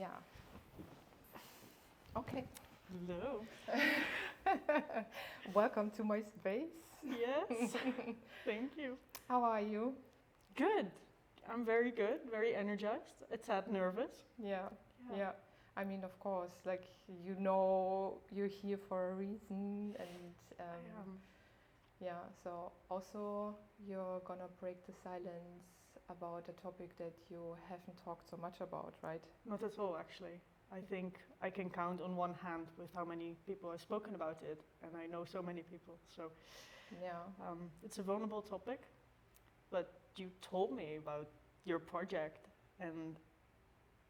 Yeah. Okay. Hello. Welcome to my space. Yes. Thank you. How are you? Good. I'm very good, very energized. A tad nervous. Yeah. I mean, of course, like you're here for a reason, and I am. yeah. So also, you're gonna break the silence about a topic that you haven't talked so much about, right? Not at all, actually. I think I can count on one hand with how many people have spoken about it, and I know so many people. So Yeah. it's a vulnerable topic, but you told me about your project, and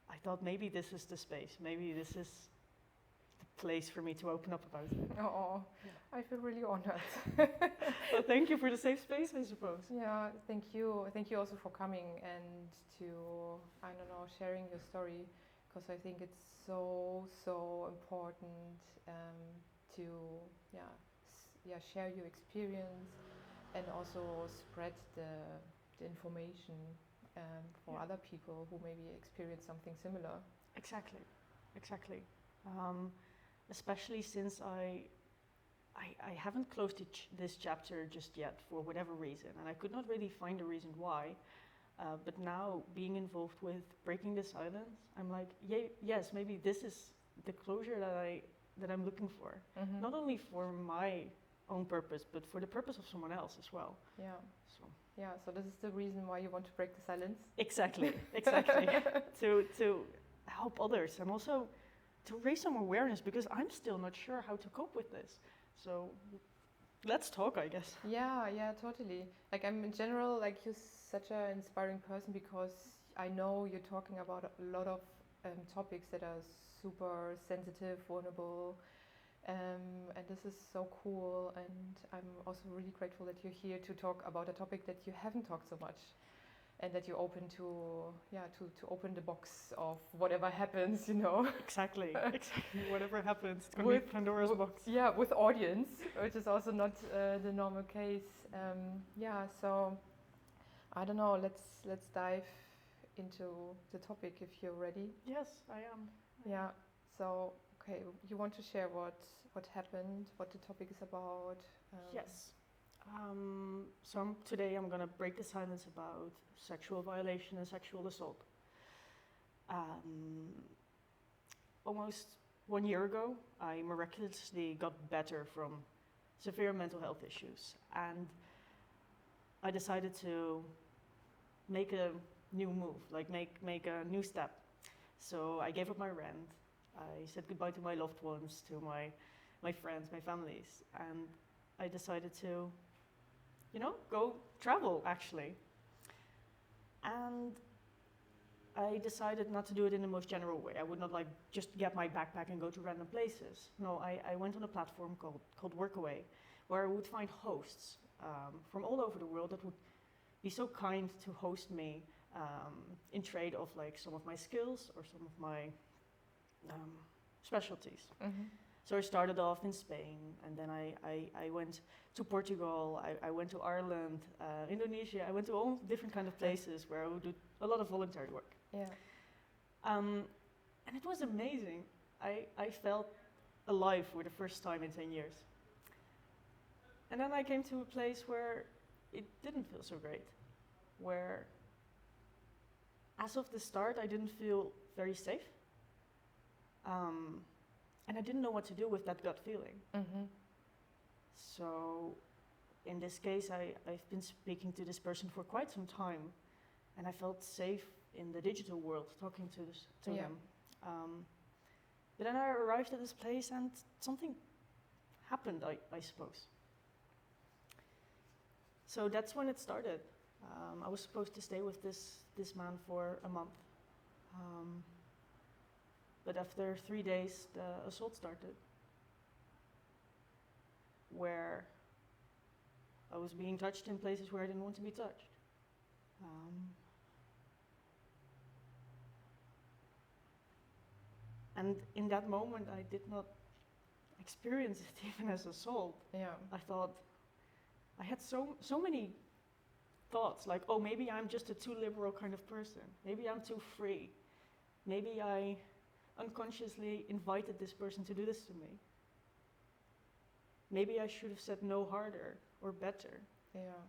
I thought maybe this is the space, maybe this is the place for me to open up about it. Oh, I feel really honored. Well, thank you for the safe space, I suppose. Yeah, thank you. Thank you also for coming and to, I don't know, sharing your story, because I think it's so important to, share your experience and also spread the information for Yeah. other people who maybe experience something similar. Exactly. Um, Especially since I haven't closed this chapter just yet for whatever reason, and I could not really find a reason why. But now being involved with breaking the silence, I'm like, yes, maybe this is the closure that I'm looking for. Mm-hmm. Not only for my own purpose, but for the purpose of someone else as well. Yeah. So Yeah. So this is the reason why you want to break the silence. exactly. To help others and also to raise some awareness, because I'm still not sure how to cope with this. So let's talk, I guess. Yeah, totally. Like I'm in general, like you're such an inspiring person because I know you're talking about a lot of topics that are super sensitive, vulnerable, and this is so cool. And I'm also really grateful that you're here to talk about a topic that you haven't talked so much, and that you're open to, to open the box of whatever happens, Exactly. Whatever happens, it's gonna be Pandora's box. Yeah, with audience, which is also not the normal case. So I don't know. Let's dive into the topic if you're ready. Yes, I am. Yeah. So okay, you want to share what happened, what the topic is about? Yes. Today I'm gonna break the silence about sexual violation and sexual assault. Almost 1 year ago, I miraculously got better from severe mental health issues, and I decided to make a new move, like make a new step. So I gave up my rent. I said goodbye to my loved ones, to my friends, my families, and I decided to, go travel actually. And I decided not to do it in the most general way. I would not like just get my backpack and go to random places. No, I went on a platform called Workaway, where I would find hosts from all over the world that would be so kind to host me in trade of like some of my skills or some of my specialties. Mm-hmm. So I started off in Spain, and then I went to Portugal, I went to Ireland, Indonesia. I went to all different kind of places where I would do a lot of voluntary work. Yeah. And it was amazing. I felt alive for the first time in 10 years. And then I came to a place where it didn't feel so great, where as of the start I didn't feel very safe. And I didn't know what to do with that gut feeling. Mm-hmm. So in this case, I've been speaking to this person for quite some time, and I felt safe in the digital world talking to them. But then I arrived at this place and something happened, I suppose. So that's when it started. I was supposed to stay with this man for a month. But after 3 days, the assault started, where I was being touched in places where I didn't want to be touched. And in that moment, I did not experience it even as assault. Yeah. I thought, I had so many thoughts, like, oh, maybe I'm just a too liberal kind of person. Maybe I'm too free. Maybe I unconsciously invited this person to do this to me. Maybe I should have said no harder or better. Yeah.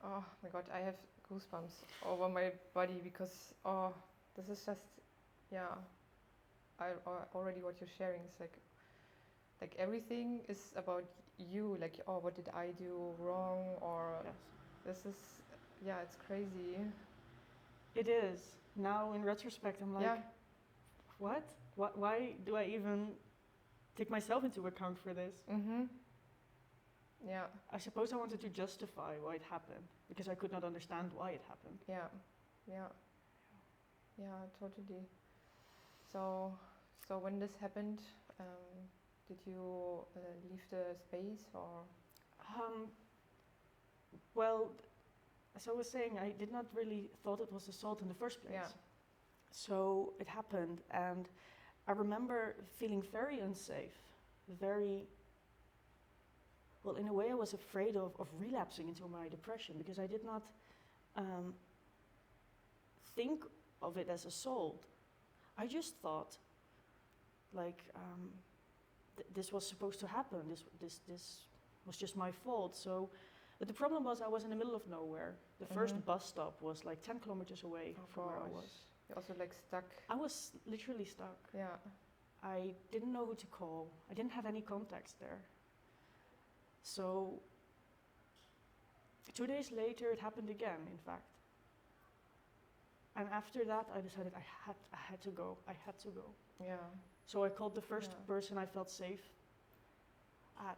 Oh my God, I have goosebumps over my body because this is just, yeah. Already what you're sharing is like everything is about you. Like, oh, what did I do wrong? Or Yes. this is, yeah, it's crazy. It is. Now in retrospect, I'm like, Yeah. what? Why do I even take myself into account for this? Mm-hmm. Yeah. I suppose I wanted to justify why it happened because I could not understand why it happened. Yeah. Yeah. Yeah, totally. So when this happened, did you leave the space or? Well, as I was saying, I did not really thought it was assault in the first place. Yeah. So it happened, and I remember feeling very unsafe, very, well, in a way I was afraid of relapsing into my depression because I did not think of it as assault. I just thought, like, this was supposed to happen, this was just my fault. So, but the problem was I was in the middle of nowhere. The first bus stop was like 10 kilometers away from where I was. You're also like stuck. I was literally stuck. Yeah. I didn't know who to call. I didn't have any contacts there. So 2 days later, it happened again, in fact. And after that, I decided I had to go. I had to go. Yeah. So I called the first person I felt safe at,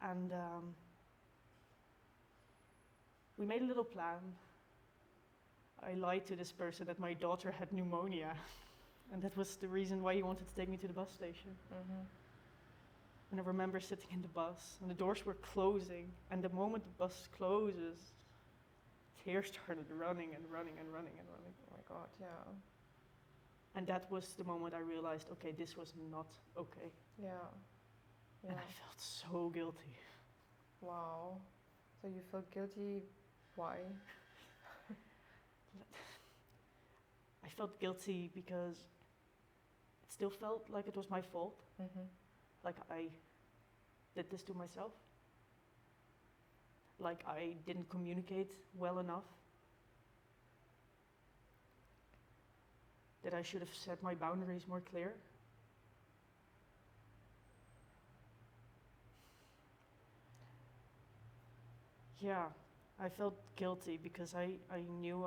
and we made a little plan. I lied to this person that my daughter had pneumonia, and that was the reason why he wanted to take me to the bus station. Mm-hmm. And I remember sitting in the bus, and the doors were closing, and the moment the bus closes, tears started running and running and running and running. Oh my God, yeah. And that was the moment I realized, okay, this was not okay. Yeah. Yeah. And I felt so guilty. Wow. So you felt guilty, why? I felt guilty because it still felt like it was my fault. Mm-hmm. Like I did this to myself. Like I didn't communicate well enough. That I should have set my boundaries more clear. Yeah, I felt guilty because I knew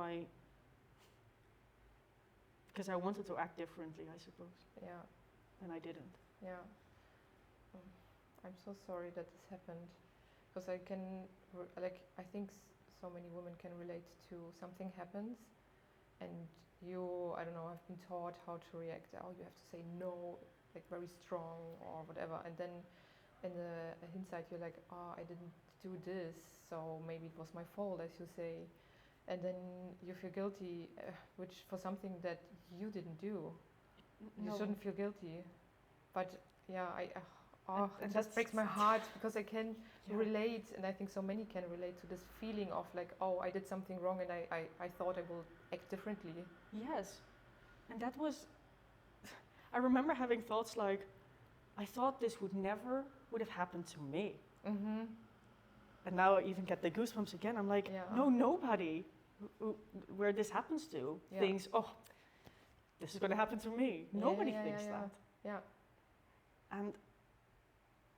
because I wanted to act differently, I suppose. Yeah. And I didn't. Yeah. I'm so sorry that this happened. Because I can, I think so many women can relate to something happens and you, I don't know, have been taught how to react. Oh, you have to say no, like very strong or whatever. And then in the hindsight, you're like, oh, I didn't do this, so maybe it was my fault, as you say. And then you feel guilty, which for something that you didn't do. You shouldn't feel guilty. But yeah, it just breaks my heart because I can relate, and I think so many can relate to this feeling of like, oh, I did something wrong and I thought I will act differently. Yes. And that was, I remember having thoughts like, I thought this would have happened to me. Mm-hmm. And now I even get the goosebumps again. I'm like, no, nobody where this happens to thinks, oh, this is going to happen to me. Nobody thinks that. Yeah. And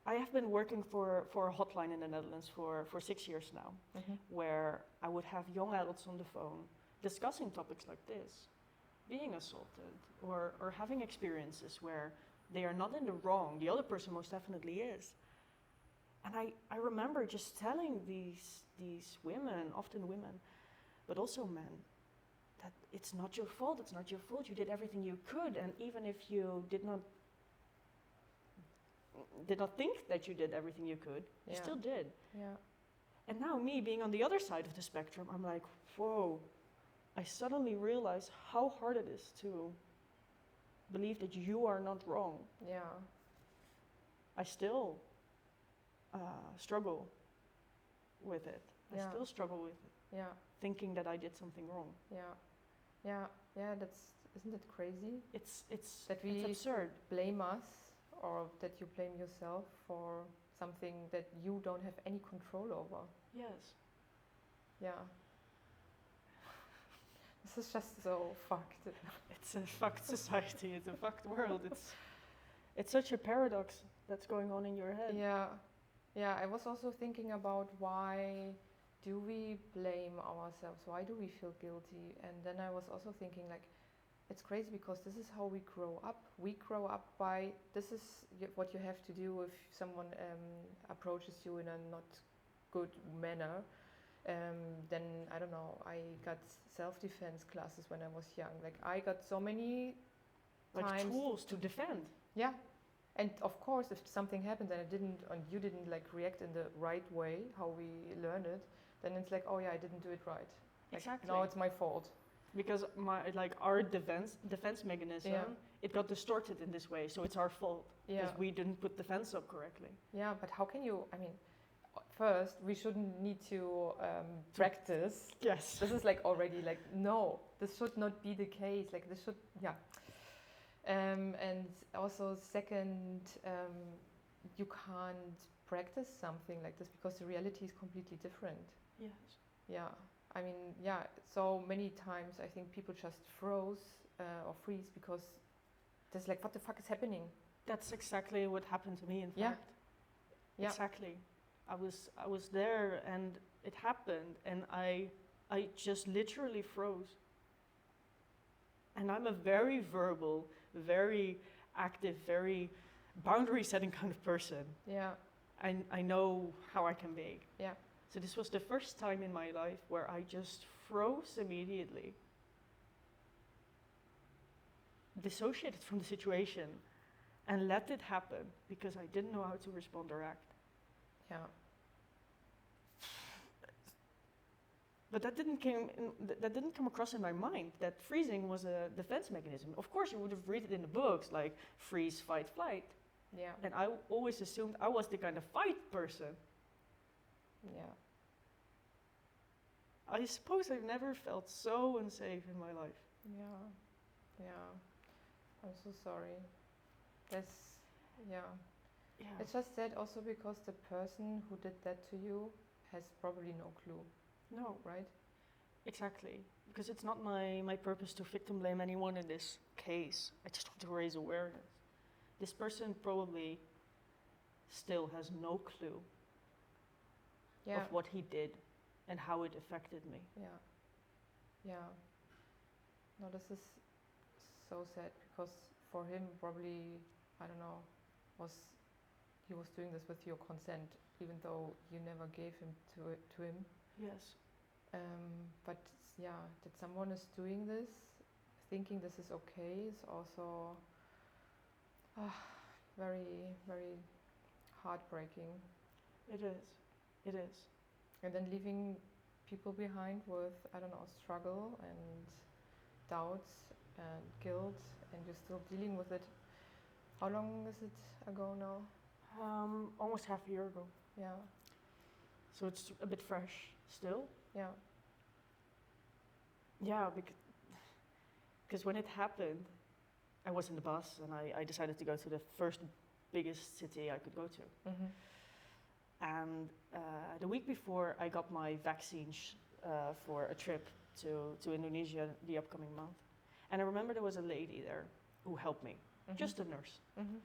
I have been working for a hotline in the Netherlands for 6 years now, where I would have young adults on the phone discussing topics like this, being assaulted, or having experiences where they are not in the wrong, the other person most definitely is. And I remember just telling these women, often women, but also men, that it's not your fault, you did everything you could, and even if you did not think that you did everything you could, you still did. Yeah. And now me being on the other side of the spectrum, I'm like, whoa, I suddenly realize how hard it is to believe that you are not wrong. Yeah. I still struggle with it. I still struggle with it. Yeah. Thinking that I did something wrong. Yeah. Yeah. Yeah. isn't it crazy It's that it's we absurd. blame us, or that you blame yourself for something that you don't have any control over? Yes. Yeah. This is just so fucked. It's a fucked society. It's a fucked world. It's such a paradox that's going on in your head. Yeah. Yeah, I was also thinking about why do we blame ourselves? Why do we feel guilty? And then I was also thinking like it's crazy because this is how we grow up. We grow up by this is what you have to do if someone approaches you in a not good manner. Then I don't know. I got self-defense classes when I was young. Like I got so many Like times. tools to defend. Yeah, and of course, if something happened and you didn't like react in the right way, how we learn it, then it's like, oh yeah, I didn't do it right. Like, Exactly. now it's my fault. Because our defense mechanism, Yeah. it got distorted in this way, so it's our fault Yeah, because we didn't put the fence up correctly. yeah, but how can you? I mean, first we shouldn't need to practice. Yes. This is like already like no, this should not be the case. Like this should, yeah. And also second, you can't practice something like this because the reality is completely different. Yes. Yeah, I mean, yeah, so many times I think people just froze or freeze because there's like, what the fuck is happening? That's exactly what happened to me. In Yeah. fact. Yeah. Exactly. I was there and it happened and I just literally froze. And I'm a very verbal, very active, very boundary setting kind of person. Yeah, I know how I can be. yeah, So this was the first time in my life where I just froze immediately, dissociated from the situation, and let it happen because I didn't know how to respond or act. yeah, But that didn't come across in my mind that freezing was a defense mechanism. Of course, you would have read it in the books like freeze, fight, flight, yeah, and I always assumed I was the kind of fight person. yeah, I suppose I've never felt so unsafe in my life. yeah, yeah. I'm so sorry. That's, yeah. Yeah. It's just sad also because the person who did that to you has probably no clue, No, right? exactly. Because it's not my purpose to victim blame anyone in this case. I just want to raise awareness. This person probably still has no clue Yeah, of what he did and how it affected me. yeah, yeah. No, this is so sad because for him probably, I don't know, he was doing this with your consent, even though you never gave him to him. Yes. But yeah, that someone is doing this, thinking this is okay, is also very, very heartbreaking. It is. It is. And then leaving people behind with, I don't know, struggle and doubts and guilt, and you're still dealing with it. How long is it ago now? Almost half a year ago. Yeah, So it's a bit fresh still. yeah, Yeah, because when it happened, I was in the bus and I decided to go to the first biggest city I could go to. mm-hmm. And the week before, I got my vaccines for a trip to Indonesia the upcoming month. And I remember there was a lady there who helped me, Mm-hmm. just a nurse. Mm-hmm.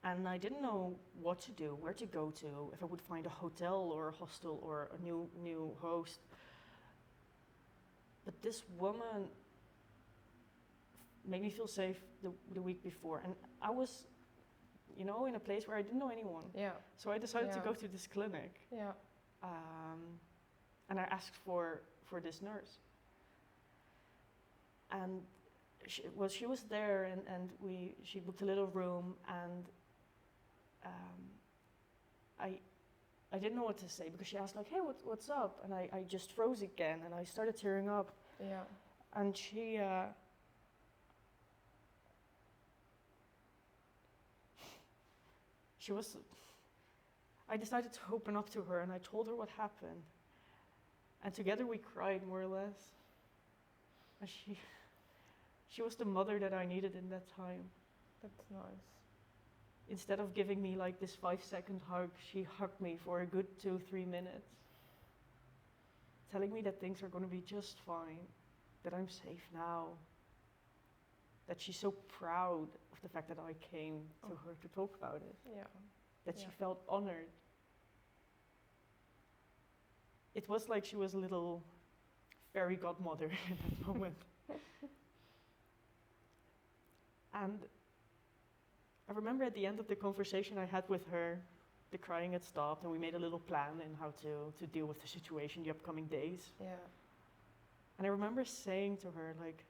And I didn't know what to do, where to go to, if I would find a hotel or a hostel or a new host. But this woman made me feel safe the week before. And I was, in a place where I didn't know anyone. Yeah, So I decided to Yeah. go to this clinic. yeah, And I asked for this nurse. And she was there, and she booked a little room, and I didn't know what to say because she asked like, hey, what's up? And I just froze again, and I started tearing up. yeah, And she was. I decided to open up to her, and I told her what happened. And together we cried more or less. And She was the mother that I needed in that time. That's nice. Instead of giving me like this 5-second hug, she hugged me for a good 2-3 minutes, telling me that things are going to be just fine, that I'm safe now, that she's so proud of the fact that I came to her to talk about it, Yeah. that she Yeah. felt honored. It was like she was a little fairy godmother in that moment. And I remember at the end of the conversation I had with her, the crying had stopped and we made a little plan in how to deal with the situation the upcoming days. Yeah. And I remember saying to her, like,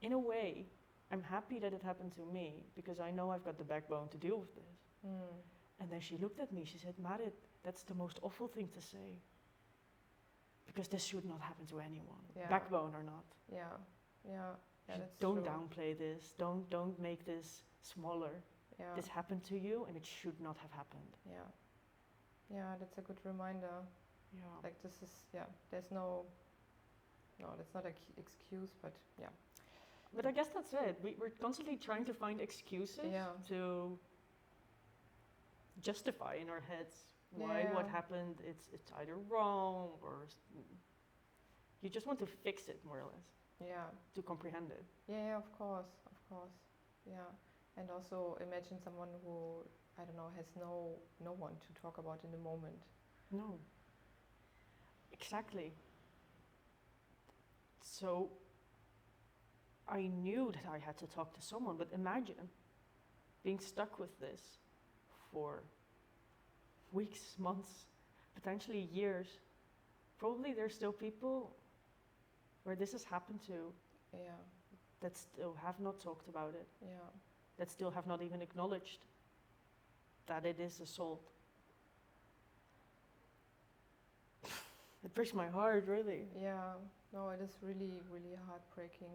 in a way, I'm happy that it happened to me because I know I've got the backbone to deal with this. Mm. And then she looked at me, she said, Marit, that's the most awful thing to say. Because this should not happen to anyone, Yeah. backbone or not. Yeah. Yeah. Yeah. That's Don't true. downplay this, don't make this smaller. Yeah. This happened to you and it should not have happened. Yeah. Yeah. That's a good reminder. Yeah. Like this is, yeah. There's no. No, that's not an excuse, but yeah. But I guess that's it. We're constantly trying to find excuses Yeah. to justify in our heads why Yeah. what happened. It's either wrong or you just want to fix it more or less Yeah. to comprehend it. Yeah. Of course. Of course. Yeah. And also imagine someone who, I don't know, has no one to talk about in the moment. No. Exactly. So I knew that I had to talk to someone, but imagine being stuck with this for weeks, months, potentially years. Probably there's still people where this has happened to Yeah. that still have not talked about it, Yeah. that still have not even acknowledged that it is assault. It breaks my heart, really. Yeah. No, it is really, really heartbreaking.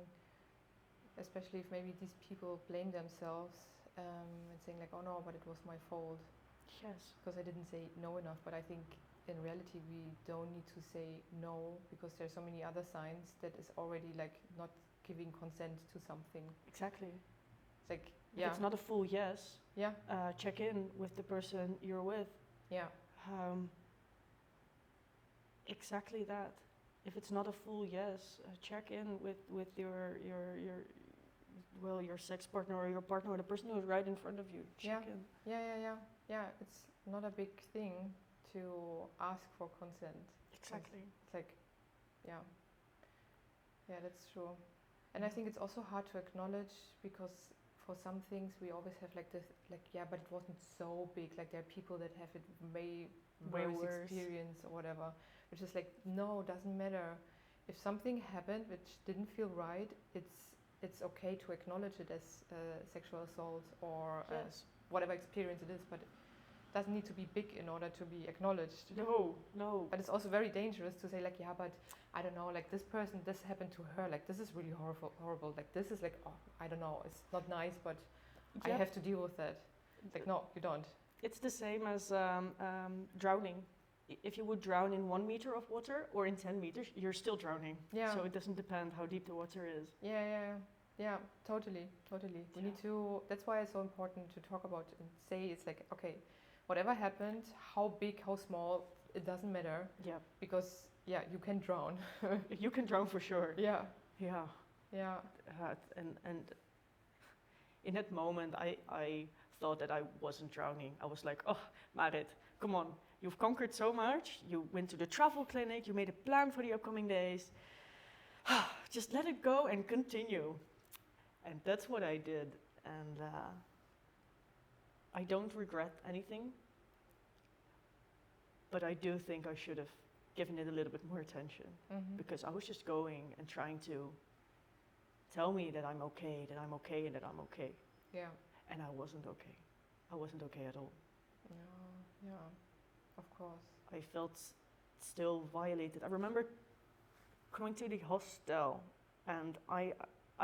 Especially if maybe these people blame themselves and saying like, oh no, but it was my fault Yes. because I didn't say no enough. But I think in reality we don't need to say no because there's so many other signs that is already like not giving consent to something. Exactly. It's like, If yeah, it's not a full yes, yeah, check in with the person you're with. yeah, Exactly that. If it's not a full yes, check in with your sex partner or your partner or the person who's right in front of you. Check in. yeah. It's not a big thing to ask for consent. Exactly. It's like, yeah, that's true. And I think it's also hard to acknowledge because for some things we always have like this, like, yeah, but it wasn't so big. Like there are people that have it way Way worse worse. experience or whatever, which is like, no, doesn't matter. If something happened which didn't feel right, it's okay to acknowledge it as sexual assault or Yes. whatever experience it is, but it doesn't need to be big in order to be acknowledged. No. But it's also very dangerous to say like, yeah, but I don't know, like this person, this happened to her, like this is really horrible. Like this is like, oh, I don't know, it's not nice, but I Yep. have to deal with that. Like, no, you don't. It's the same as drowning. If you would drown in 1 meter of water or in 10 meters, you're still drowning. Yeah. So it doesn't depend how deep the water is. Yeah, totally. We need to, that's why it's so important to talk about and say it's like, okay, whatever happened, how big, how small, it doesn't matter. Yeah. Because, yeah, you can drown. You can drown for sure. Yeah. Yeah. Yeah. And in that moment, I thought that I wasn't drowning. I was like, oh, Marit, come on. You've conquered so much. You went to the travel clinic. You made a plan for the upcoming days. Just let it go and continue. And that's what I did. And I don't regret anything. But I do think I should have given it a little bit more attention. Mm-hmm. Because I was just going and trying to tell me that I'm okay, and that I'm okay. Yeah. And I wasn't okay. I wasn't okay at all. Yeah, of course. I felt still violated. I remember coming to the hostel, and I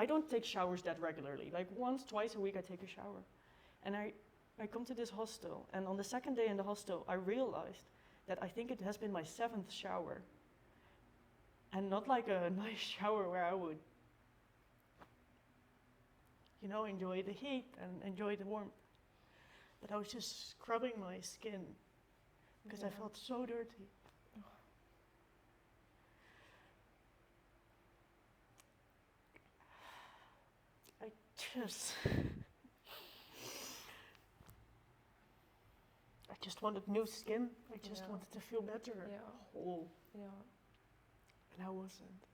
don't take showers that regularly. Like once, twice a week I take a shower. And I come to this hostel, and on the second day in the hostel, I realized that I think it has been my 7th shower. And not like a nice shower where I would enjoy the heat and enjoy the warmth. But I was just scrubbing my skin because I felt so dirty. I just wanted new skin. I just wanted to feel better. Whole. Yeah. And I wasn't.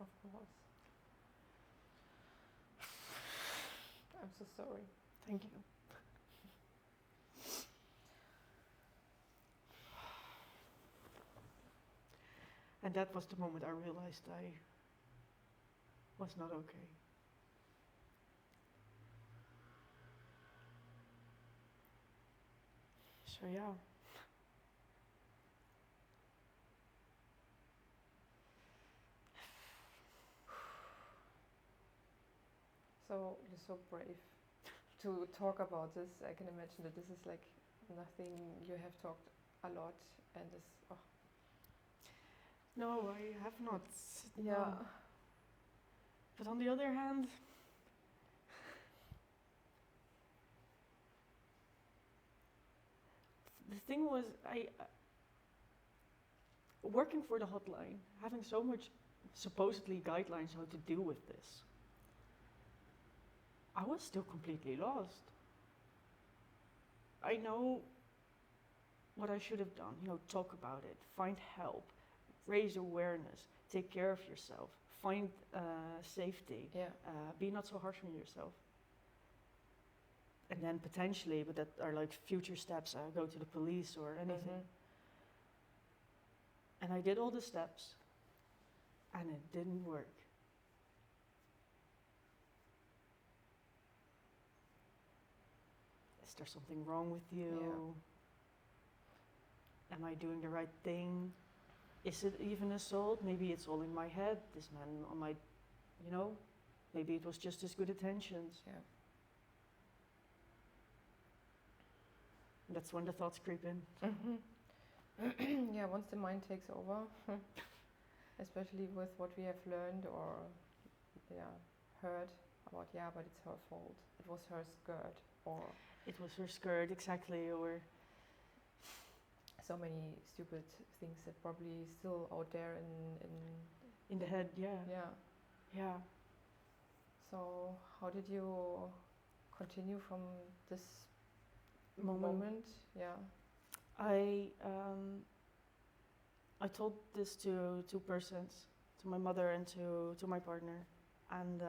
Of course. I'm so sorry. Thank you. And that was the moment I realized I was not okay. So yeah. So you're so brave to talk about this. I can imagine that this is like nothing you have talked a lot, and this. Oh. No, I have not. Yeah. No. But on the other hand, the thing was, I working for the hotline, having so much supposedly guidelines how to deal with this, I was still completely lost. I know what I should have done, talk about it, find help, raise awareness, take care of yourself, find safety, be not so harsh on yourself. And then potentially, but that are like future steps, go to the police or anything. And I did all the steps, and it didn't work. Is there something wrong with you? Am I doing the right thing? Is it even assault? Maybe it's all in my head. This man on my, maybe it was just as good intentions. Yeah. That's when the thoughts creep in. Yeah, once the mind takes over, especially with what we have learned or heard about, but it's her fault. It was her skirt, or it was her skirt, exactly, or so many stupid things that probably still out there in the head. Yeah. So how did you continue from this moment? Yeah. I told this to two persons, to my mother and to my partner, and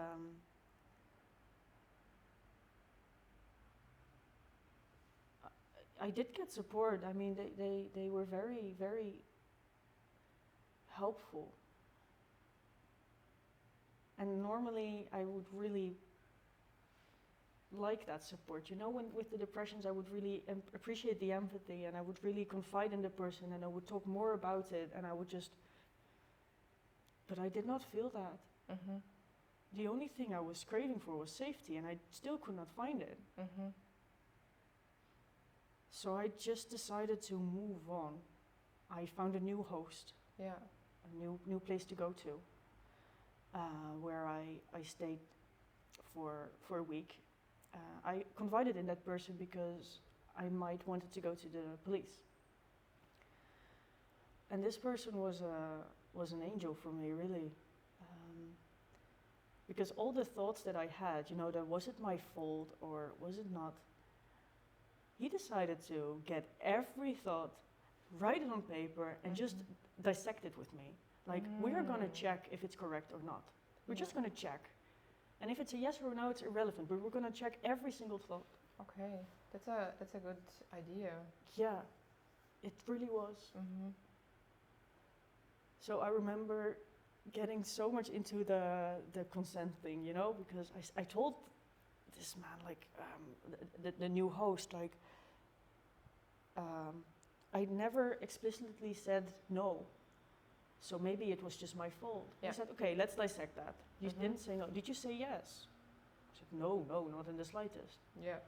I did get support. I mean, they were very, very helpful. And normally I would really like that support. When with the depressions, I would really appreciate the empathy, and I would really confide in the person, and I would talk more about it, and I would just. But I did not feel that. The only thing I was craving for was safety, and I still could not find it. So I just decided to move on. I found a new host. Yeah. A new place to go to, where I stayed for a week. I confided in that person because I might wanted to go to the police. And this person was an angel for me, really. Because all the thoughts that I had, that was it my fault or was it not? He decided to get every thought, write it on paper, and just dissect it with me. Like, we're gonna check if it's correct or not. We're just gonna check. And if it's a yes or a no, it's irrelevant, but we're gonna check every single thought. Okay, that's a good idea. Yeah, it really was. So I remember getting so much into the consent thing, because I told this man, like, the new host, like, I never explicitly said no. So maybe it was just my fault. Yeah. I said, okay, let's dissect that. You didn't say no. Did you say yes? I said, no, not in the slightest. Yeah.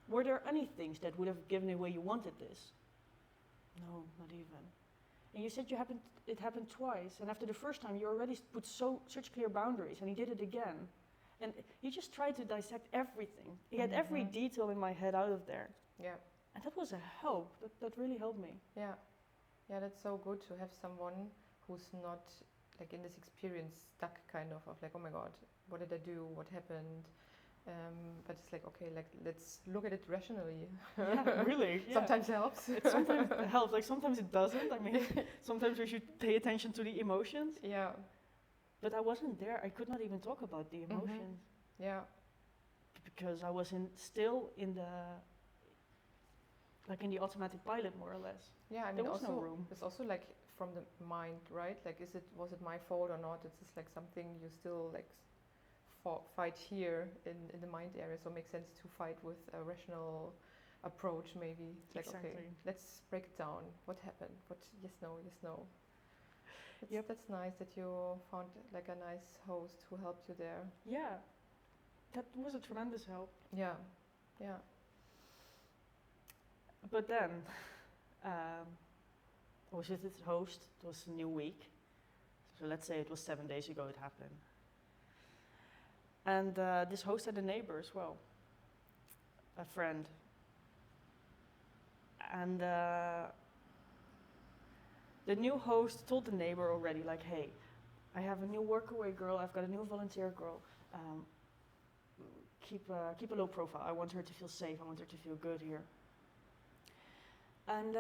Were there any things that would have given away you wanted this? No, not even. And you said it happened twice, and after the first time you already put such clear boundaries, and he did it again. And You just try to dissect everything, get every Mhm. detail in my head out of there. Yeah. And that was a help. That really helped me. Yeah. Yeah, that's so good to have someone who's not like in this experience stuck kind of like, oh my god, what did I do? What happened? But it's like, okay, like let's look at it rationally. Yeah, really. Yeah. Sometimes helps. It sometimes helps. Like sometimes it doesn't. I mean, sometimes we should pay attention to the emotions. Yeah. But I wasn't there. I could not even talk about the emotions Yeah. because I was still in the like in the automatic pilot, more or less. Yeah, I mean, There was also no room. it's also like from the mind, right? Like, was it my fault or not? It's just like something you still like fight here in the mind area. So it makes sense to fight with a rational approach, maybe. It's like, okay, Exactly. let's break it down. What happened? What? Yes, no, yes, no. Yep. That's nice that you found like a nice host who helped you there. Yeah, that was a tremendous help. Yeah, yeah. But then I was with this host. It was a new week. So let's say it was 7 days ago it happened. And this host had a neighbor as well, a friend. And the new host told the neighbor already, like, hey, I have a new workaway girl, I've got a new volunteer girl. Keep a low profile. I want her to feel safe. I want her to feel good here. And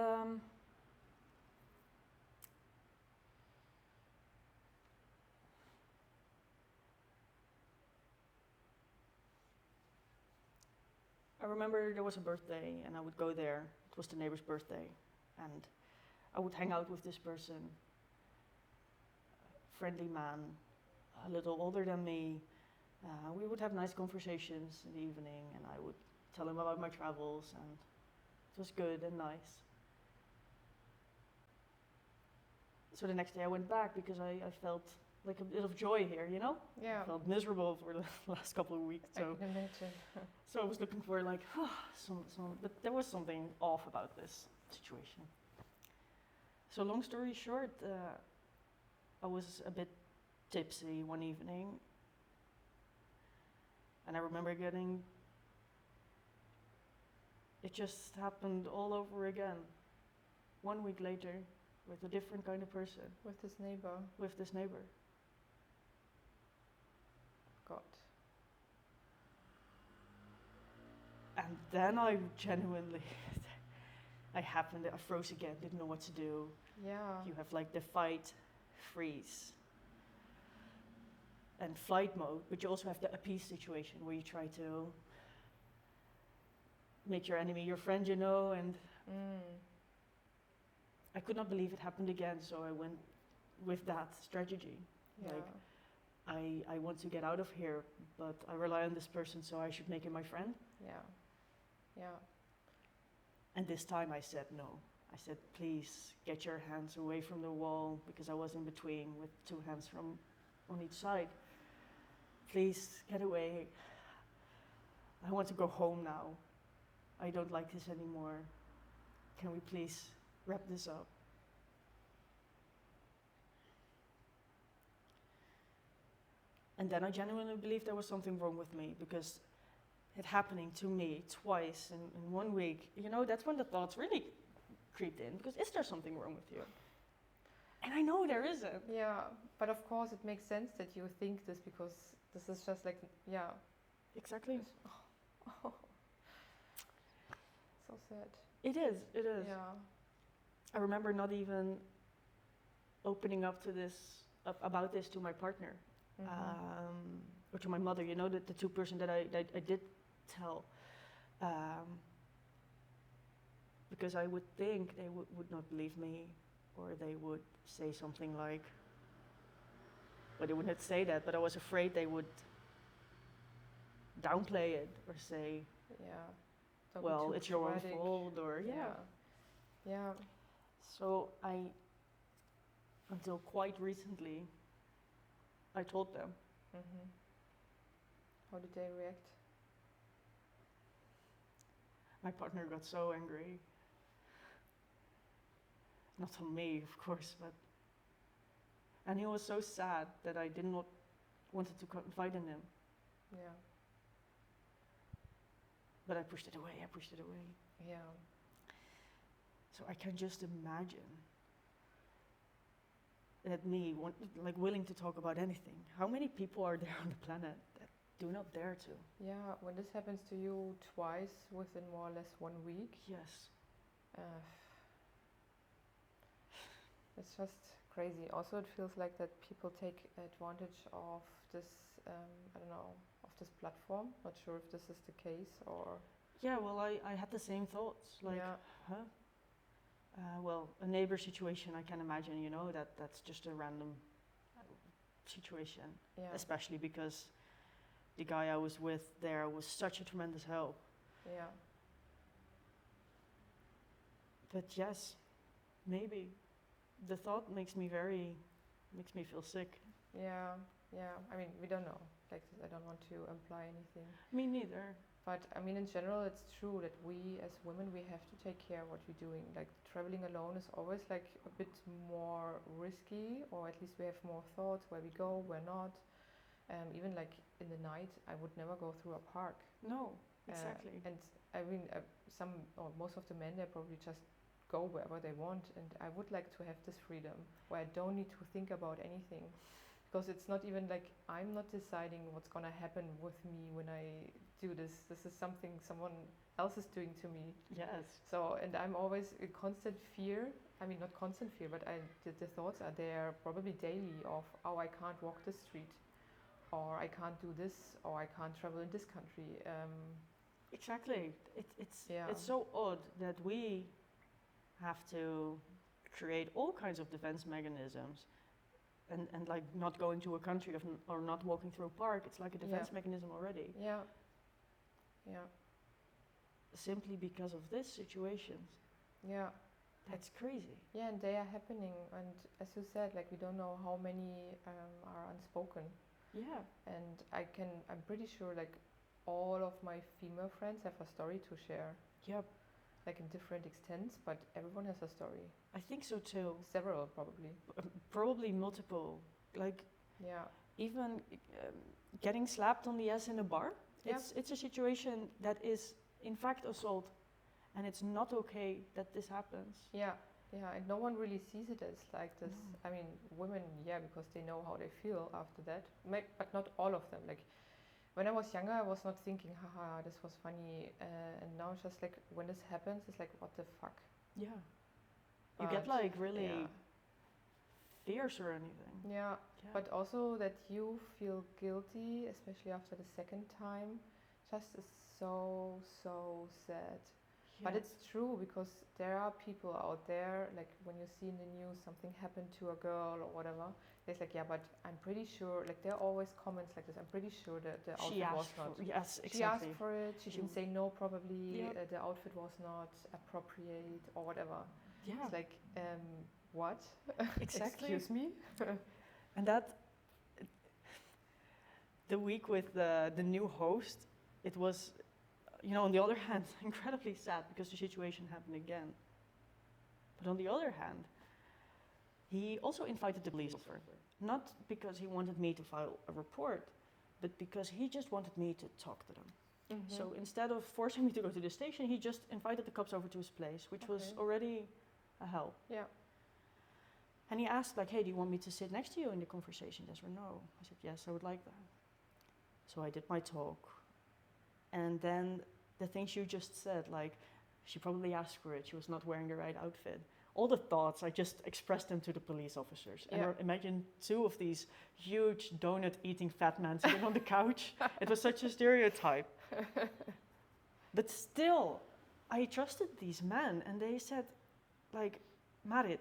I remember there was a birthday, and I would go there. It was the neighbor's birthday, and I would hang out with this person, friendly man, a little older than me. We would have nice conversations in the evening, and I would tell him about my travels, and it was good and nice. So the next day I went back because I felt like a bit of joy here, you know? Yeah. I felt miserable for the last couple of weeks. I So, can imagine. so I was looking for like, but there was something off about this situation. So long story short, I was a bit tipsy one evening, and I remember it just happened all over again. 1 week later, with a different kind of person, With this neighbor. with this neighbor. God. And then I genuinely, I froze again, didn't know what to do. Yeah. You have like the fight, freeze, and flight mode, but you also have the appease situation where you try to make your enemy your friend, you know, and I could not believe it happened again, so I went with that strategy. Yeah. Like, I want to get out of here, but I rely on this person, so I should make him my friend. Yeah. Yeah. And this time I said no. I said, please get your hands away from the wall, because I was in between with two hands on each side. Please get away. I want to go home now. I don't like this anymore. Can we please wrap this up? And then I genuinely believed there was something wrong with me, because it happening to me twice in 1 week, you know, that's when the thoughts really creeped in, because is there something wrong with you? And I know there isn't. Yeah, but of course it makes sense that you think this, because this is just like, yeah. Exactly. Oh. So sad. It is. Yeah. I remember not even opening up to about this to my partner, or to my mother. You know, the two person that I did tell, because I would think they would not believe me, or they would say something like, well, they would not say that, but I was afraid they would downplay it or say, Yeah. Don't be well, too it's your own dramatic. fault, or Yeah. So until quite recently, I told them. How did they react? My partner got so angry. Not on me, of course, and he was so sad that I did not wanted to confide in him. Yeah. But I pushed it away. Yeah. So I can just imagine that me, willing to talk about anything. How many people are there on the planet that do not dare to? Yeah. When this happens to you twice within more or less 1 week, Yes. uh, it's just crazy. Also, it feels like that people take advantage of this. I don't know, of this platform. Not sure if this is the case or. Yeah, well, I had the same thoughts. Like, Yeah. huh? Well, a neighbor situation, I can imagine, that's just a random situation. Yeah. Especially because the guy I was with there was such a tremendous help. Yeah. But yes, maybe. The thought makes me feel sick. Yeah. Yeah. I mean, we don't know. Like, I don't want to imply anything. Me neither. But I mean, in general, it's true that we as women, we have to take care of what we're doing. Like, traveling alone is always like a bit more risky, or at least we have more thoughts where we go, where not. Even like in the night, I would never go through a park. No, exactly. And I mean, some or most of the men, they probably just go wherever they want. And I would like to have this freedom where I don't need to think about anything. Because it's not even like I'm not deciding what's gonna happen with me when I do this. This is something someone else is doing to me. Yes. So, and I'm always in constant fear. I mean, not constant fear, but the thoughts are there probably daily of, oh, I can't walk this street, or I can't do this, or I can't travel in this country. Exactly. It's so odd that we have to create all kinds of defense mechanisms. And like not going to a country or not walking through a park, it's like a defense mechanism already. Yeah. Yeah. Simply because of this situations. Yeah. That's crazy. Yeah, and they are happening. And as you said, like, we don't know how many are unspoken. Yeah. And I'm pretty sure like all of my female friends have a story to share. Yep. Like in different extents, but everyone has a story. I think so too. Several, probably. Probably multiple. Like, yeah, even getting slapped on the ass in a bar. Yeah. It's a situation that is in fact assault, and it's not okay that this happens. Yeah, yeah, and no one really sees it as like this. No. I mean, women, yeah, because they know how they feel after that. But not all of them. Like, when I was younger, I was not thinking, haha, this was funny. And now it's just like, when this happens, it's like, what the fuck? Yeah. But You get like really yeah. fierce or anything. Yeah, but also that you feel guilty, especially after the second time, just is so, so sad. But it's true, because there are people out there, like when you see in the news something happened to a girl or whatever, it's like, yeah, but I'm pretty sure, like there are always comments like this, I'm pretty sure that the outfit was not. Yes, exactly. She asked for it, she didn't say no probably, Yep. the outfit was not appropriate or whatever. Yeah. It's like, what? Exactly. Excuse me? And that, the week with the new host, it was, on the other hand, incredibly sad because the situation happened again. But on the other hand, he also invited the police over, not because he wanted me to file a report, but because he just wanted me to talk to them. Mm-hmm. So instead of forcing me to go to the station, he just invited the cops over to his place, which was already a help. Yeah. And he asked, like, hey, do you want me to sit next to you in the conversation, yes or no? I said, yes, I would like that. So I did my talk. And then the things you just said, like, she probably asked for it, she was not wearing the right outfit. All the thoughts, I just expressed them to the police officers. And imagine two of these huge donut-eating fat men sitting on the couch. It was such a stereotype. But still, I trusted these men, and they said, like, Marit,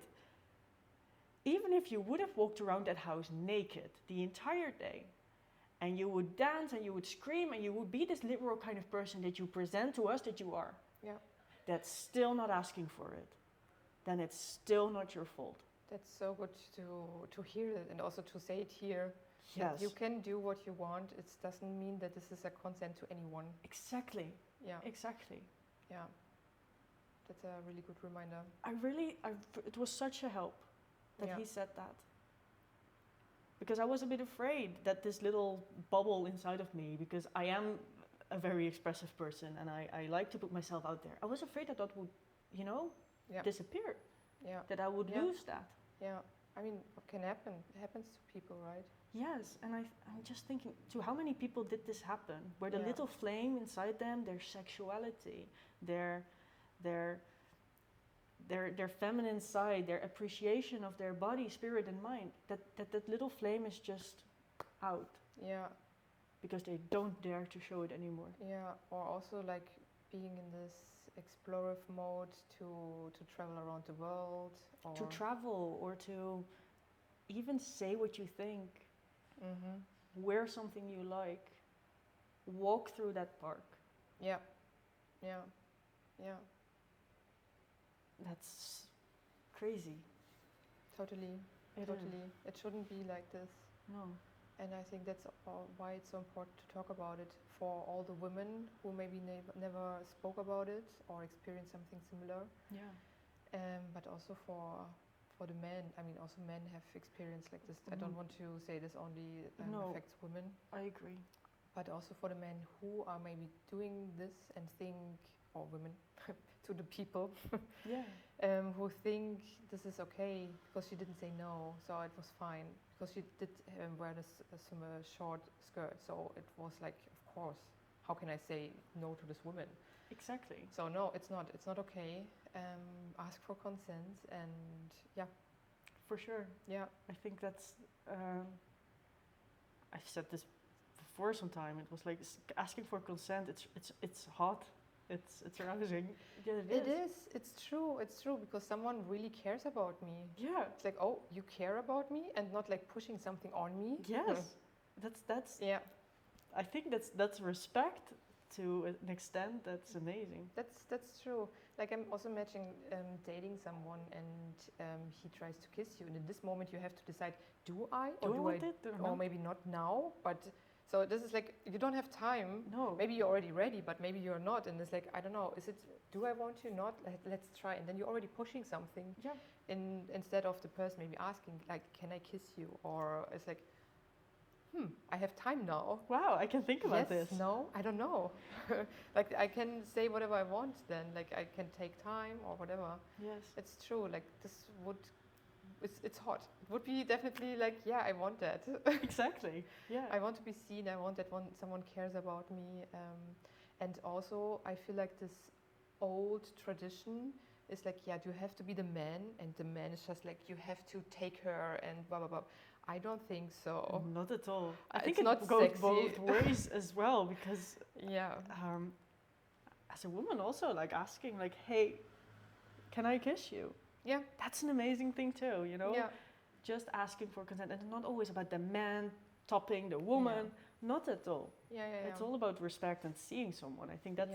even if you would have walked around that house naked the entire day, and you would dance and you would scream and you would be this liberal kind of person that you present to us that you are, that's still not asking for it, then it's still not your fault. That's so good to hear it, and also to say it here. Yes. You can do what you want. It doesn't mean that this is a consent to anyone. Exactly. Yeah. Exactly. Yeah. That's a really good reminder. It was such a help that he said that. because I was a bit afraid that this little bubble inside of me, because I am a very expressive person and I like to put myself out there. I was afraid that would, Yeah. disappear, Yeah. that I would Yeah. lose that. Yeah. I mean, what can happen? It happens to people, right? Yes, and I'm just thinking, to how many people did this happen? Where the Yeah. little flame inside them, their sexuality, their feminine side, their appreciation of their body, spirit, and mind, that little flame is just out Yeah. because they don't dare to show it anymore. Yeah. Or also like being in this explorative mode to travel around the world, or To travel or to even say what you think, Mm-hmm. wear something you like, walk through that park. Yeah. Yeah. Yeah. That's crazy. Totally. It Totally. is. It shouldn't be like this. No. And I think that's why it's so important to talk about it for all the women who maybe never spoke about it or experienced something similar. Yeah. But also for the men. I mean, also men have experience like this. I don't want to say this only No. affects women, I agree. but also for the men who are maybe doing this and think, or women, to the people Yeah. who think this is okay because she didn't say no, so it was fine. Because she did wear some short skirt, so it was like, of course, how can I say no to this woman? Exactly. So no, it's not okay. Ask for consent, and yeah, For sure. yeah, I think that's. I've said this before sometime. It was like asking for consent. It's hot. It's arousing. Yeah, it is. It's true. It's true because someone really cares about me. Yeah. It's like, oh, you care about me, and not like pushing something on me. Yes. That's. Yeah, I think that's respect to an extent. That's amazing. that's true. Like I'm also imagining dating someone, and he tries to kiss you, and in this moment you have to decide: do I or Do I do want I, it or or not? maybe not now? But so this is like you don't have time. No. Maybe you're already ready, but maybe you're not, and it's like I don't know. Is it? Do I want you? Not? Let's try, and then you're already pushing something. Yeah. Instead of the person maybe asking like, can I kiss you? Or it's like, I have time now. Wow. I can think about Yes, this. no, I don't know. Like I can say whatever I want then. Like I can take time or whatever. Yes. It's true. Like this would, it's hot. It would be definitely like, yeah, I want that. Exactly. Yeah. I want to be seen. I want that someone cares about me. And also I feel like this old tradition is like, yeah, you have to be the man, and the man is just like, you have to take her and blah blah blah. I don't think so. Not at all. I It's think it not goes sexy. both ways as well, because Yeah. as a woman also, like asking like, hey, can I kiss you? Yeah. That's an amazing thing too, Yeah. Just asking for consent, and it's not always about the man topping the woman. Yeah. Not at all. Yeah. Yeah. It's all about respect and seeing someone. I think that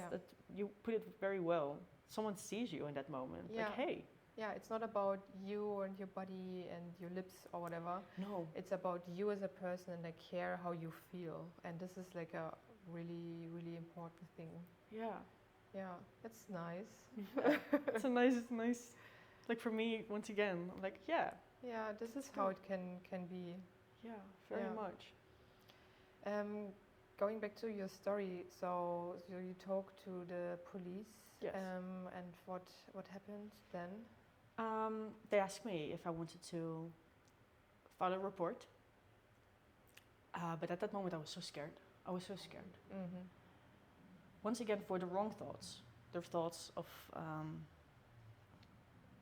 you put it very well. Someone sees you in that moment. Yeah. Like, hey. Yeah, it's not about you and your body and your lips or whatever. No. It's about you as a person, and I care how you feel. And this is like a really, really important thing. Yeah. Yeah, that's nice. Yeah. It's a nice. Like for me, once again, I'm like, yeah. Yeah, this is It's how good. it can be. Yeah, very Yeah. much. Going back to your story, so you talked to the police. Yes. And what happened then? They asked me if I wanted to file a report. But at that moment, I was so scared. Mm-hmm. Once again, for the wrong thoughts. The thoughts of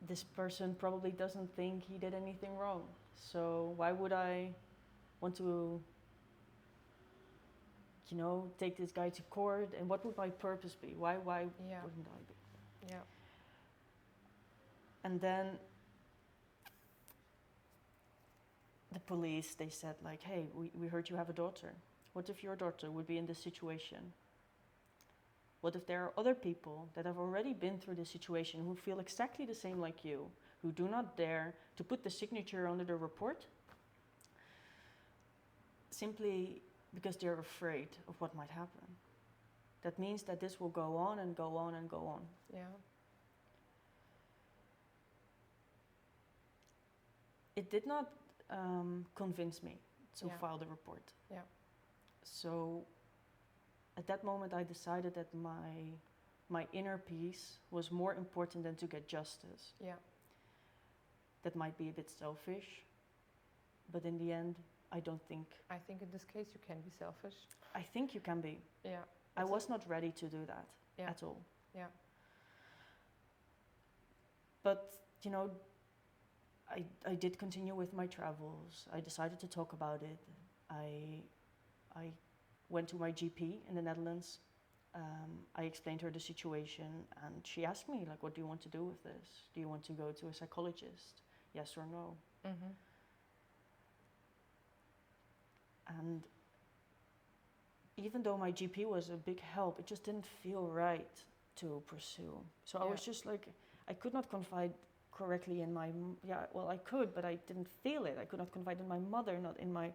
this person probably doesn't think he did anything wrong. So why would I want to, take this guy to court? And what would my purpose be? Why Yeah. wouldn't I be? Yeah. And then the police, they said like, hey, we heard you have a daughter. What if your daughter would be in this situation? What if there are other people that have already been through this situation who feel exactly the same like you, who do not dare to put the signature under the report simply because they're afraid of what might happen? That means that this will go on and go on and go on. Yeah. It did not convince me. to Yeah. file the report. Yeah. So at that moment, I decided that my inner peace was more important than to get justice. Yeah. That might be a bit selfish, but in the end, I don't think. I think in this case you can be selfish. I think you can be. Yeah. I was not ready to do that Yeah. at all. Yeah. But, you know, I did continue with my travels. I decided to talk about it. I went to my GP in the Netherlands. I explained her the situation, and she asked me, like, what do you want to do with this? Do you want to go to a psychologist? Yes or no? Mm-hmm. And even though my GP was a big help, it just didn't feel right to pursue. So I was just like, I could not confide correctly in I could, but I didn't feel it. I could not confide in my mother, not in my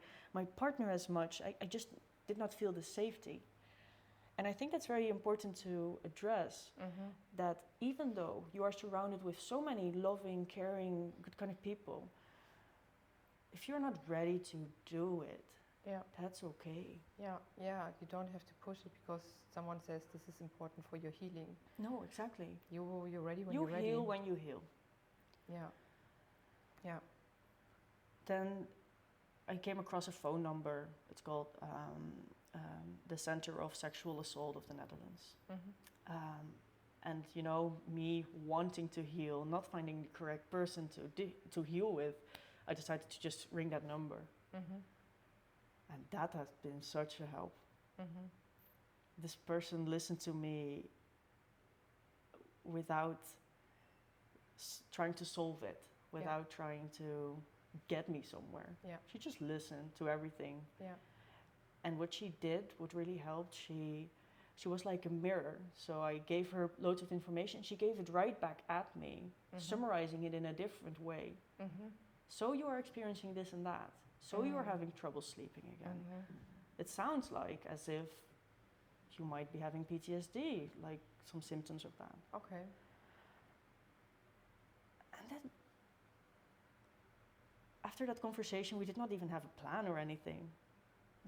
partner as much. I just did not feel the safety. And I think that's very important to address, that even though you are surrounded with so many loving, caring, good kind of people, if you're not ready to do it, that's okay. Yeah, you don't have to push it because someone says this is important for your healing. No, exactly. You're ready when you're ready. You heal when you heal. Yeah. Yeah. Then I came across a phone number. It's called the Center of Sexual Assault of the Netherlands. And you know, me wanting to heal, not finding the correct person to heal with, I decided to just ring that number. And that has been such a help. This person listened to me without trying to solve it, without trying to get me somewhere. She just listened to everything. And what she did, what really helped, she was like a mirror. So I gave her loads of information. She gave it right back at me, summarizing it in a different way. So you are experiencing this and that. So you are having trouble sleeping again. It sounds like as if you might be having PTSD, like some symptoms of that. Okay. And then after that conversation, we did not even have a plan or anything.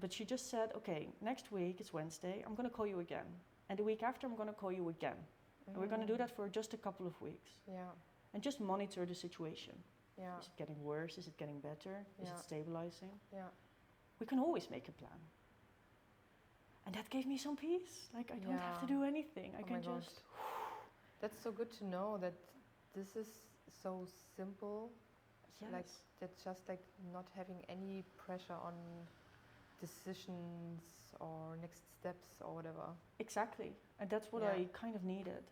But she just said, okay, next week, it's Wednesday, I'm going to call you again. And the week after, I'm going to call you again. And we're going to do that for just a couple of weeks. And just monitor the situation. Is it getting worse? Is it getting better? Is it stabilizing? We can always make a plan. And that gave me some peace. Like, I don't have to do anything. I can just... That's so good to know that this is so simple. Yes. Like, that's just like not having any pressure on decisions or next steps or whatever. Exactly. And that's what I kind of needed.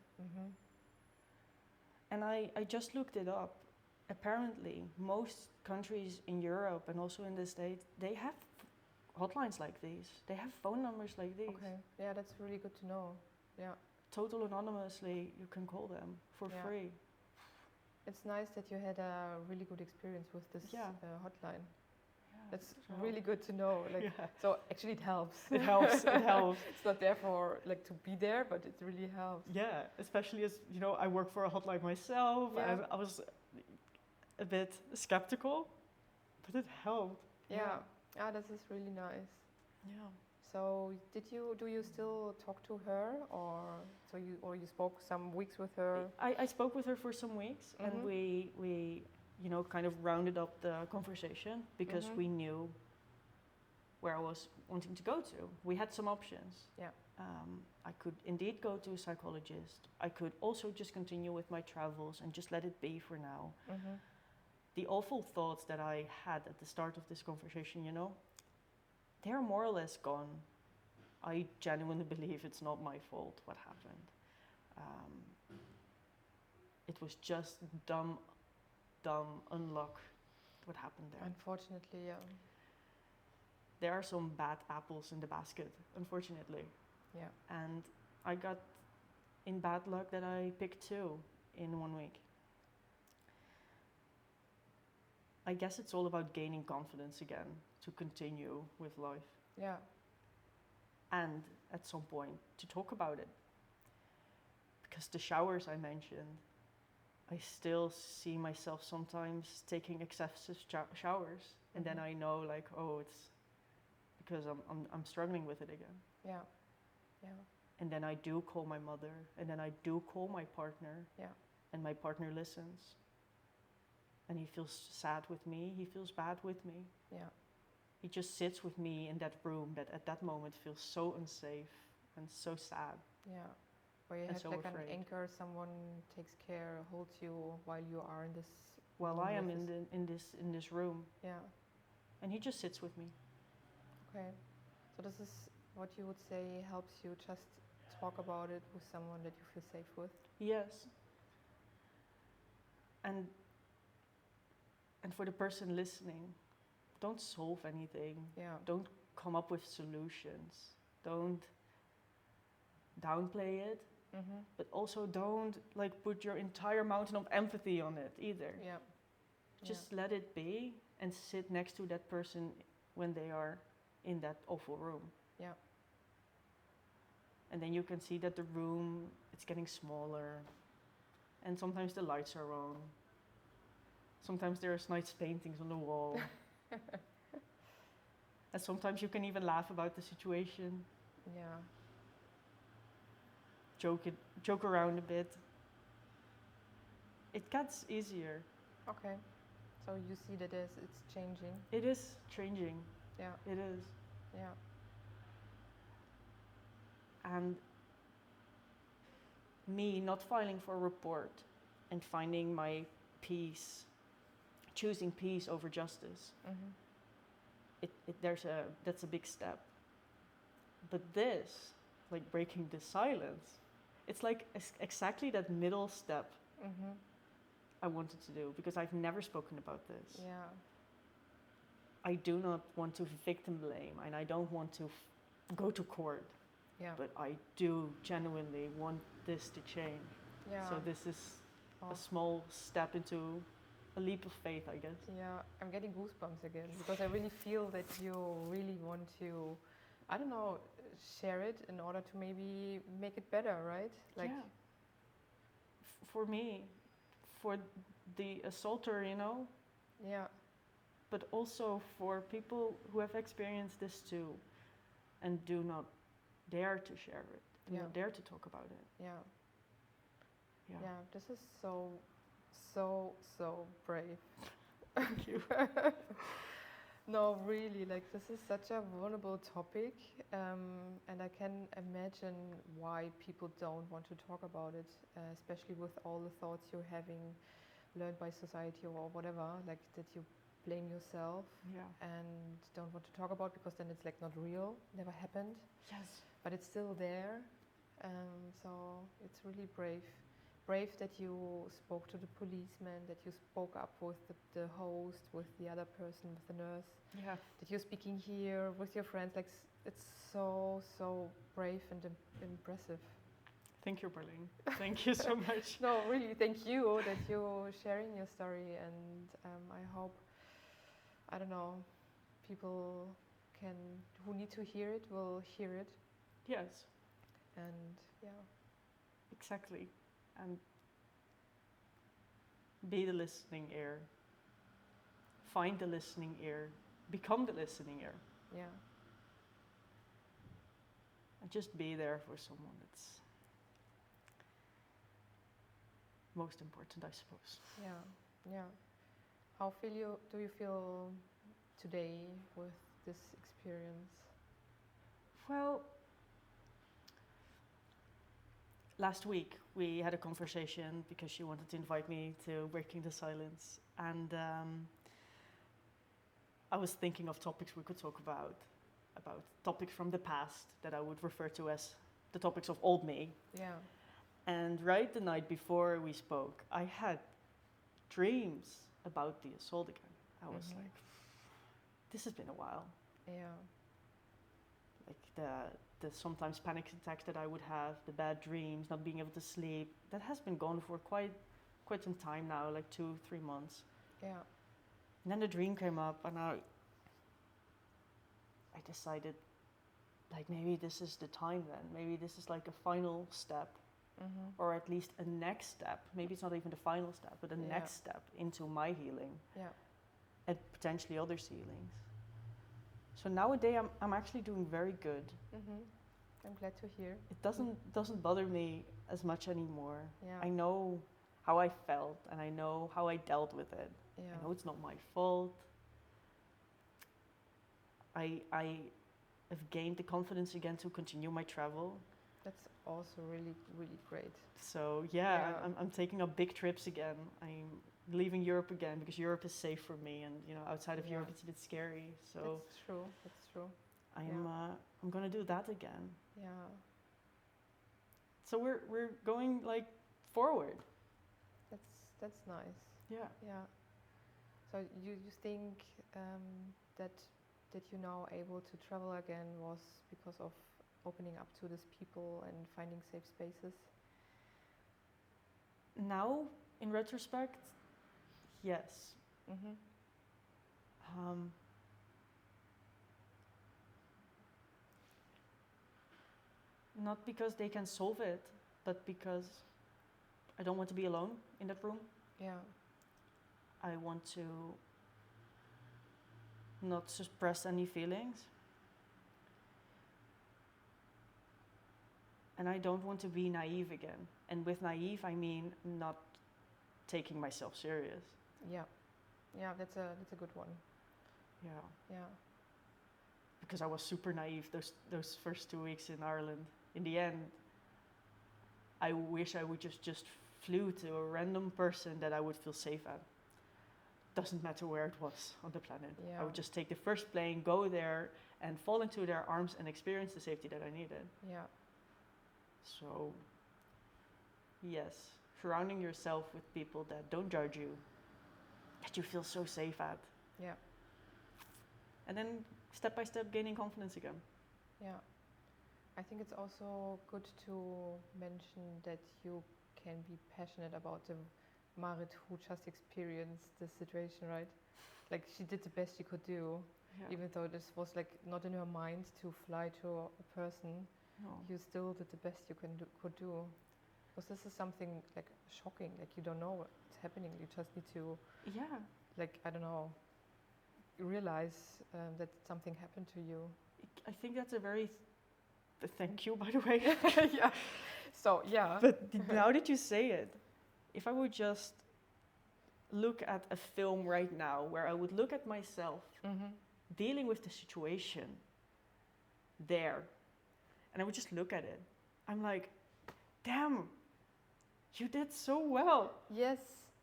And I just looked it up. Apparently, most countries in Europe and also in the States, they have hotlines like these. They have phone numbers like these. Okay. Yeah, that's really good to know. Yeah. Total anonymously, you can call them for free. It's nice that you had a really good experience with this hotline. That's really good to know. Like, so actually it helps. It helps. It helps. It's not there for like to be there, but it really helps. Yeah, especially as you know, I work for a hotline myself, and I was a bit skeptical, but it helped. Yeah, this is really nice. Yeah. So do you still talk to her, or you spoke some weeks with her? I spoke with her for some weeks, and we you know, kind of rounded up the conversation because we knew where I was wanting to go to. We had some options. I could indeed go to a psychologist. I could also just continue with my travels and just let it be for now. The awful thoughts that I had at the start of this conversation, you know, they're more or less gone. I genuinely believe it's not my fault what happened. It was just dumb unluck what happened there. Unfortunately, yeah. There are some bad apples in the basket, unfortunately. Yeah. And I got in bad luck that I picked 2 in 1 week. I guess it's all about gaining confidence again to continue with life. Yeah. And at some point to talk about it. Because the showers I mentioned, I still see myself sometimes taking excessive showers And then I know like, oh, it's because I'm struggling with it again. Yeah. Yeah. And then I do call my mother, and then I do call my partner. Yeah. And my partner listens. And he feels sad with me, he feels bad with me. Yeah. He just sits with me in that room that at that moment feels so unsafe and so sad. Yeah. Where you And have so like an afraid. anchor, someone takes care, holds you while you are in this. While room I am with in this room, Yeah. and he just sits with me. Okay. So this is what you would say helps you just talk about it with someone that you feel safe with. Yes. And for the person listening, don't solve anything. Yeah. Don't come up with solutions. Don't downplay it, but also don't like put your entire mountain of empathy on it either. Yeah. Just let it be and sit next to that person when they are in that awful room. Yeah. And then you can see that the room, it's getting smaller. And sometimes the lights are on. Sometimes there's nice paintings on the wall. And sometimes you can even laugh about the situation. Yeah. Joke around a bit. It gets easier. Okay. So you see that it's changing. It is changing. Yeah. It is. Yeah. And me not filing for a report and finding my peace, choosing peace over justice, that's a big step. But this, like breaking the silence, it's like exactly that middle step I wanted to do, because I've never spoken about this. Yeah. I do not want to victim blame, and I don't want to go to court. Yeah. But I do genuinely want this to change. Yeah. So this is a small step into a leap of faith, I guess. Yeah, I'm getting goosebumps again because I really feel that you really want to, I don't know, share it in order to maybe make it better, right? Like, yeah. For me, for the assaulter, you know? Yeah. But also for people who have experienced this too and do not dare to share it, do not dare to talk about it. Yeah. Yeah. Yeah, this is so brave. Thank you. No, really, like this is such a vulnerable topic, and I can imagine why people don't want to talk about it, especially with all the thoughts you're having learned by society or whatever, like that you blame yourself and don't want to talk about because then it's like not real, never happened. Yes. But it's still there, so it's really brave. Brave that you spoke to the policeman, that you spoke up with the host, with the other person, with the nurse. Yeah. That you're speaking here with your friends. Like it's so brave and impressive. Thank you, Marleen. Thank you so much. No, really, thank you that you're sharing your story, and I hope, I don't know, people who need to hear it will hear it. Yes. And yeah. Exactly. And be the listening ear. Find the listening ear. Become the listening ear. Yeah. And just be there for someone. That's most important, I suppose. Yeah, yeah. How do you feel today with this experience? Well, last week we had a conversation because she wanted to invite me to Breaking the Silence, and I was thinking of topics we could talk about topics from the past that I would refer to as the topics of old me. Yeah. And right the night before we spoke, I had dreams about the assault again. I was like, this has been a while. Yeah. Like the sometimes panic attacks that I would have, the bad dreams, not being able to sleep, that has been gone for quite some time now, like 2-3 months. Yeah. And then the dream came up, and I decided, like, maybe this is the time then. Maybe this is like a final step, or at least a next step. Maybe it's not even the final step, but the next step into my healing. Yeah. and potentially other ceilings. So nowadays I'm actually doing very good. I'm glad to hear. It doesn't bother me as much anymore. Yeah. I know how I felt and I know how I dealt with it. Yeah. I know it's not my fault. I have gained the confidence again to continue my travel. That's also really, really great. So Yeah. I'm taking up big trips again. I'm leaving Europe again because Europe is safe for me, and outside of Yeah. Europe it's a bit scary. So That's true. That's true. I'm gonna do that again. Yeah. So we're going like forward. That's nice. Yeah. Yeah. So you think that you're now able to travel again was because of opening up to these people and finding safe spaces? Now, in retrospect, yes. Not because they can solve it, but because I don't want to be alone in that room. Yeah. I want to not suppress any feelings. And I don't want to be naive again. And with naive, I mean not taking myself serious. Yeah. Yeah, that's a good one. Yeah. Yeah. Because I was super naive those first 2 weeks in Ireland. In the end, I wish I would just flew to a random person that I would feel safe at. Doesn't matter where it was on the planet. Yeah. I would just take the first plane, go there, and fall into their arms and experience the safety that I needed. Yeah. So, yes, surrounding yourself with people that don't judge you, that you feel so safe at. Yeah. And then step by step gaining confidence again. Yeah. I think it's also good to mention that you can be passionate about the Marit who just experienced this situation, right? Like she did the best she could do, even though this was like not in her mind to fly to a person. No. You still did the best you could do. Because this is something like shocking, like you don't know what's happening. You just need to, like, I don't know, realize that something happened to you. I think that's a very thank you, by the way. Yeah. So yeah. But now that you say it, if I would just look at a film right now where I would look at myself dealing with the situation there, and I would just look at it, I'm like, damn, you did so well. Yes.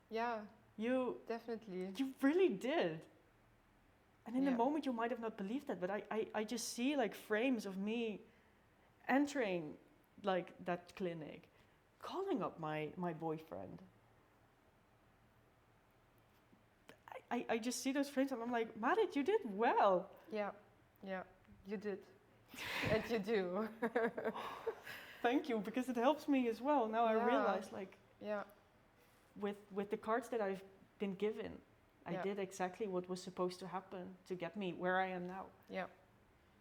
Yeah. You definitely. You really did. And in the moment you might have not believed that, but I just see like frames of me entering like that clinic, calling up my boyfriend. I just see those frames and I'm like, Marit, you did well. Yeah, you did. And you do. Thank you, because it helps me as well. Now I realize like with the cards that I've been given, I did exactly what was supposed to happen to get me where I am now. Yeah.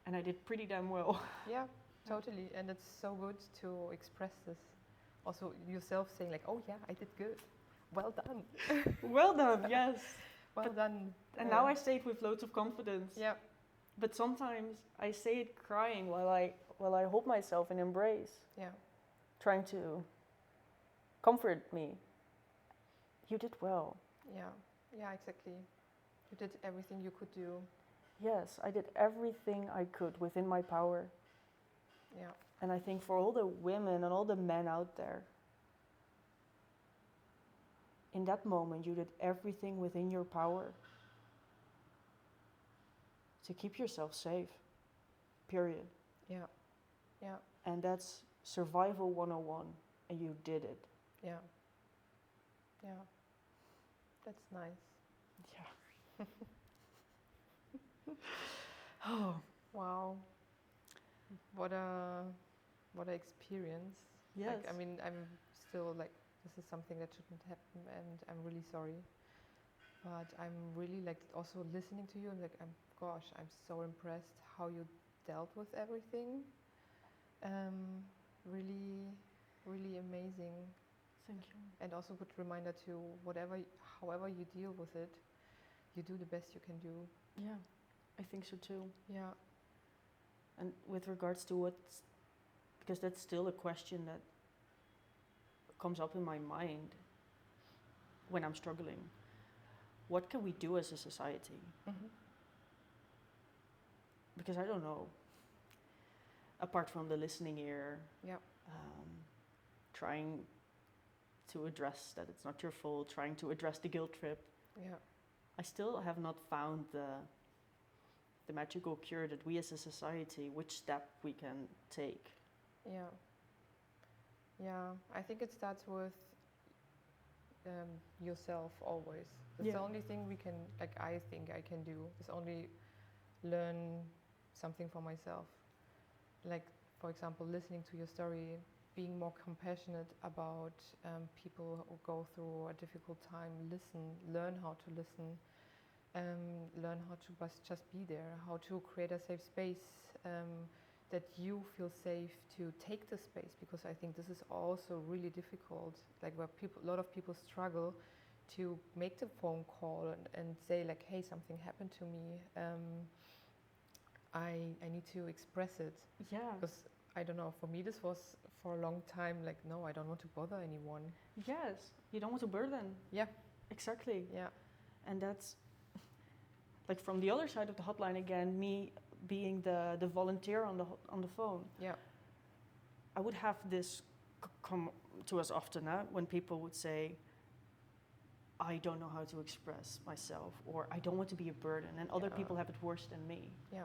And I did pretty damn well. Yeah, totally. And it's so good to express this. Also yourself saying like, oh yeah, I did good. Well done. Well done, yes. Well done. And now I say it with loads of confidence. Yeah. But sometimes I say it crying while I hold myself in embrace. Yeah. Trying to comfort me. You did well. Yeah. Yeah, exactly. You did everything you could do. Yes, I did everything I could within my power. Yeah. And I think for all the women and all the men out there, in that moment you did everything within your power to keep yourself safe. Period. Yeah. Yeah. And that's survival 101, and you did it. Yeah. Yeah. That's nice. Yeah. Oh. Wow. What a experience. Yes. Like, I mean, I'm still like, this is something that shouldn't happen, and I'm really sorry. But I'm really like also listening to you, and like, I'm so impressed how you dealt with everything. Really, really amazing. Thank you. And also good reminder to however you deal with it, you do the best you can do. Yeah, I think so too. Yeah. And with regards to what's, because that's still a question that comes up in my mind when I'm struggling. What can we do as a society? Mm-hmm. Because I don't know. Apart from the listening ear, Yeah. Trying to address that it's not your fault, trying to address the guilt trip. Yeah. I still have not found the magical cure that we as a society, which step we can take. Yeah. Yeah. I think it starts with yourself always. That's Yeah. the only thing we can, like, I think I can do is only learn something for myself. Like, for example, listening to your story, being more compassionate about people who go through a difficult time. Learn how to listen, learn how to just be there, how to create a safe space, that you feel safe to take the space, because I think this is also really difficult, like where a lot of people struggle to make the phone call and say like, hey, something happened to me. I need to express it. Yeah. Because I don't know, for me this was for a long time like, no, I don't want to bother anyone. Yes, you don't want to burden. Yeah. Exactly. Yeah. And that's like from the other side of the hotline again, me being the volunteer on the phone. Yeah. I would have this come to us often when people would say, I don't know how to express myself, or I don't want to be a burden, and other people have it worse than me. Yeah.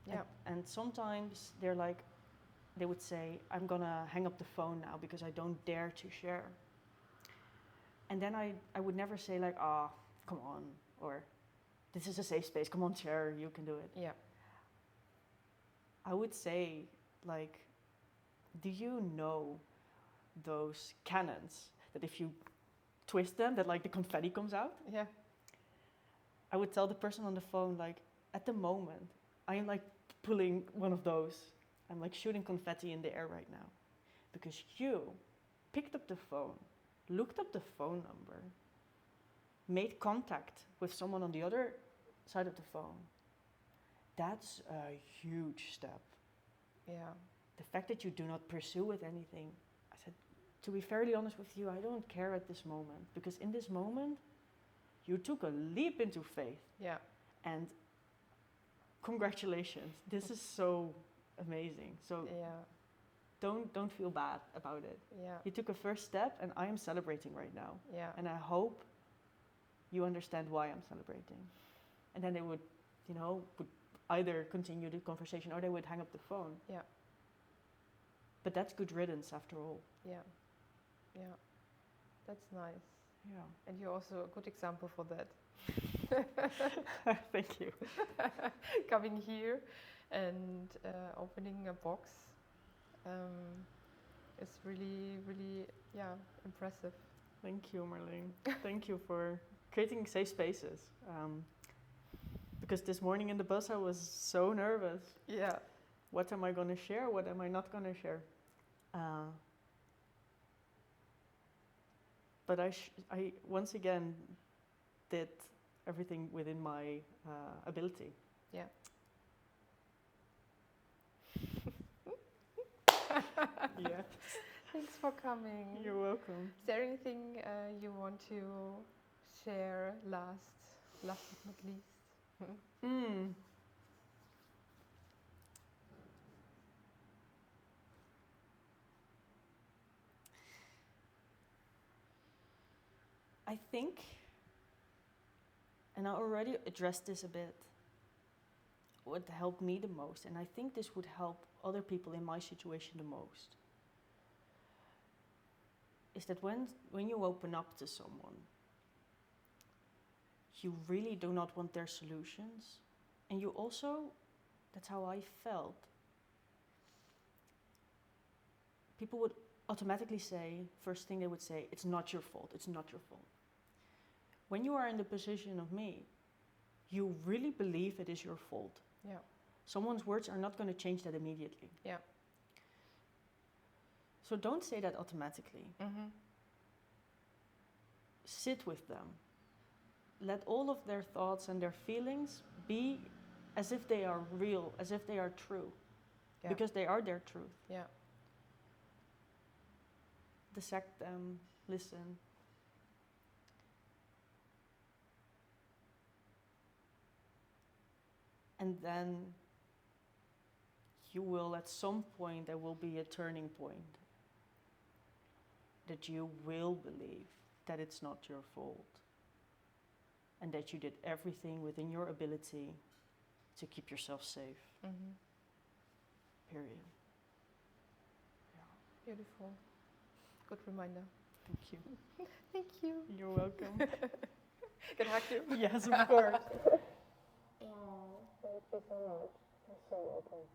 Yeah. And sometimes they're like, they would say, I'm gonna hang up the phone now because I don't dare to share. And then I would never say like, come on, or this is a safe space, come on, share, you can do it. Yeah. I would say like, do you know those cannons that if you twist them, that like the confetti comes out? Yeah. I would tell the person on the phone like, at the moment, I am like pulling one of those. I'm like shooting confetti in the air right now. Because you picked up the phone, looked up the phone number, made contact with someone on the other side of the phone. That's a huge step. Yeah. The fact that you do not pursue with anything, I said, to be fairly honest with you, I don't care at this moment. Because in this moment, you took a leap into faith. Yeah. And congratulations, this is so amazing. So Yeah. don't feel bad about it. Yeah. You took a first step, and I am celebrating right now. Yeah. And I hope you understand why I'm celebrating. And then they would either continue the conversation or they would hang up the phone. Yeah. But that's good riddance after all. Yeah. Yeah. That's nice. Yeah. And you're also a good example for that. Thank you. Coming here and opening a box is really, really, impressive. Thank you, Marleen. Thank you for creating safe spaces. Because this morning in the bus I was so nervous. Yeah. What am I going to share? What am I not going to share? But I once again did everything within my ability. Yeah. Yeah. Thanks for coming. You're welcome. Is there anything you want to share last but not least? I think, and I already addressed this a bit, what helped me the most, and I think this would help other people in my situation the most, is that when you open up to someone, you really do not want their solutions, and you also, that's how I felt, people would automatically say, first thing they would say, it's not your fault, it's not your fault. When you are in the position of me, you really believe it is your fault. Yeah. Someone's words are not going to change that immediately. Yeah. So don't say that automatically. Mm-hmm. Sit with them. let all of their thoughts and their feelings be as if they are real, as if they are true, Yeah. because they are their truth. Yeah. Dissect them, listen. And then you will, at some point, there will be a turning point that you will believe that it's not your fault and that you did everything within your ability to keep yourself safe. Mm-hmm. Period. Beautiful. Good reminder. Thank you. Thank you. You're welcome. Can I hug you? Yes, of course. Oh, thank you so much. You're so welcome.